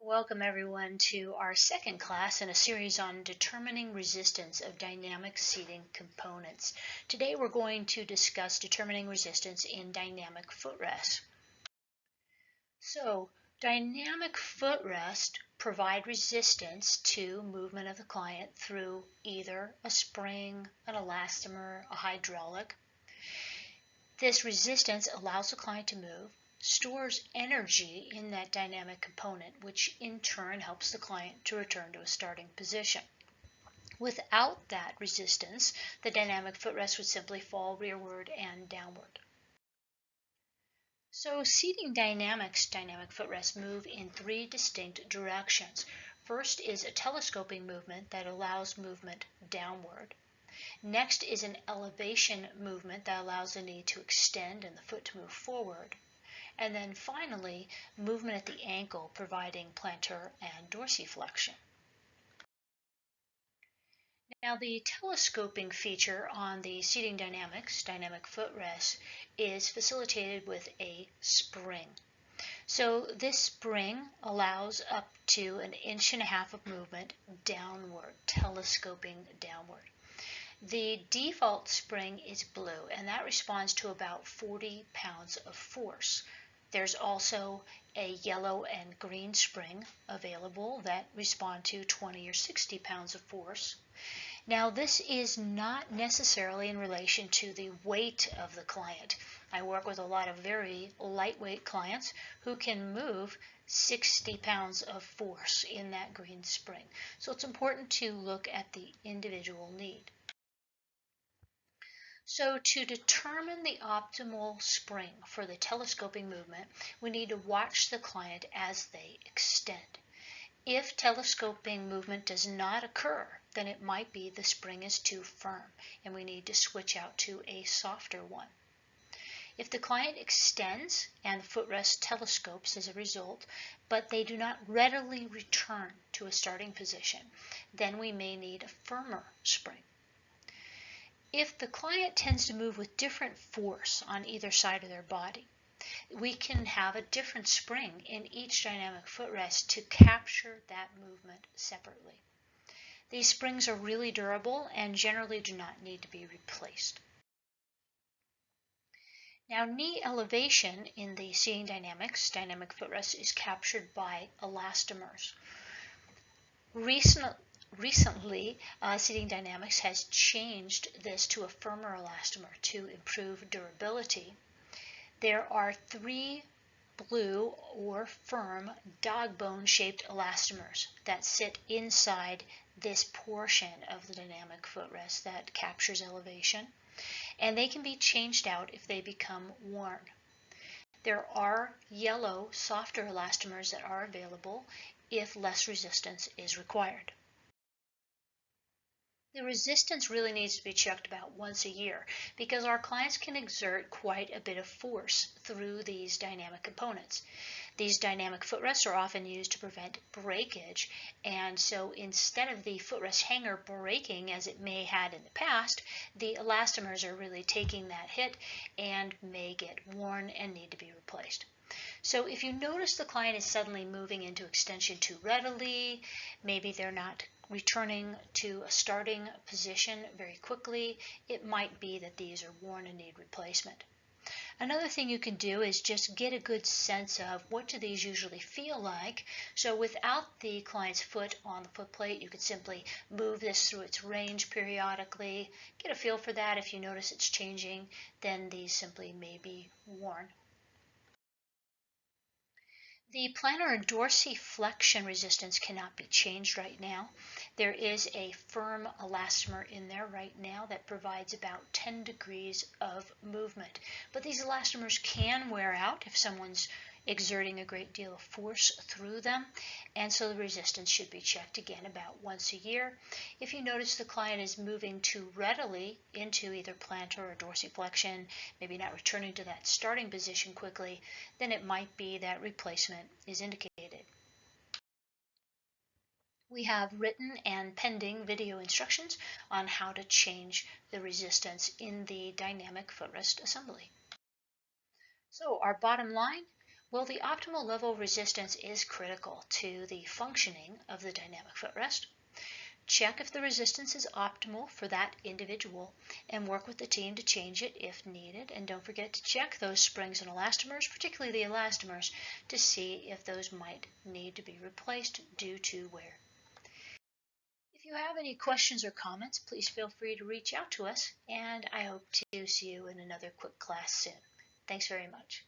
Welcome everyone to our second class in a series on determining resistance of dynamic seating components. Today we're going to discuss determining resistance in dynamic footrests. So, dynamic footrests provide resistance to movement of the client through either a spring, an elastomer, a hydraulic. This resistance allows the client to move, stores energy in that dynamic component, which in turn helps the client to return to a starting position. Without that resistance, the dynamic footrest would simply fall rearward and downward. So seating dynamic footrests move in three distinct directions. First is a telescoping movement that allows movement downward. Next is an elevation movement that allows the knee to extend and the foot to move forward. And then finally, movement at the ankle, providing plantar and dorsiflexion. Now, the telescoping feature on the seating dynamic footrest is facilitated with a spring. So this spring allows up to 1.5 inches of movement downward, telescoping downward. The default spring is blue, and that responds to about 40 pounds of force. There's also a yellow and green spring available that respond to 20 or 60 pounds of force. Now, this is not necessarily in relation to the weight of the client. I work with a lot of very lightweight clients who can move 60 pounds of force in that green spring. So it's important to look at the individual need. So to determine the optimal spring for the telescoping movement, we need to watch the client as they extend. If telescoping movement does not occur, then it might be the spring is too firm and we need to switch out to a softer one. If the client extends and the footrest telescopes as a result, but they do not readily return to a starting position, then we may need a firmer spring. If the client tends to move with different force on either side of their body, we can have a different spring in each dynamic footrest to capture that movement separately. These springs are really durable and generally do not need to be replaced. Now, knee elevation in the seating dynamic footrest is captured by elastomers. Recently, Seating Dynamics has changed this to a firmer elastomer to improve durability. There are 3 blue or firm dog bone shaped elastomers that sit inside this portion of the dynamic footrest that captures elevation, and they can be changed out if they become worn. There are yellow, softer elastomers that are available if less resistance is required. The resistance really needs to be checked about once a year because our clients can exert quite a bit of force through these dynamic components. These dynamic footrests are often used to prevent breakage, and so instead of the footrest hanger breaking as it may had in the past, the elastomers are really taking that hit and may get worn and need to be replaced. So if you notice the client is suddenly moving into extension too readily, maybe they're not returning to a starting position very quickly, it might be that these are worn and need replacement. Another thing you can do is just get a good sense of what do these usually feel like. So without the client's foot on the foot plate, you could simply move this through its range periodically. Get a feel for that. If you notice it's changing, then these simply may be worn. The plantar and dorsiflexion resistance cannot be changed right now. There is a firm elastomer in there right now that provides about 10 degrees of movement. But these elastomers can wear out if someone's exerting a great deal of force through them, and so the resistance should be checked again about once a year. If you notice the client is moving too readily into either plantar or dorsiflexion, maybe not returning to that starting position quickly, then it might be that replacement is indicated. We have written and pending video instructions on how to change the resistance in the dynamic footrest assembly. So our bottom line, Well, the optimal level of resistance is critical to the functioning of the dynamic footrest. Check if the resistance is optimal for that individual and work with the team to change it if needed. And don't forget to check those springs and elastomers, particularly the elastomers, to see if those might need to be replaced due to wear. If you have any questions or comments, please feel free to reach out to us, and I hope to see you in another quick class soon. Thanks very much.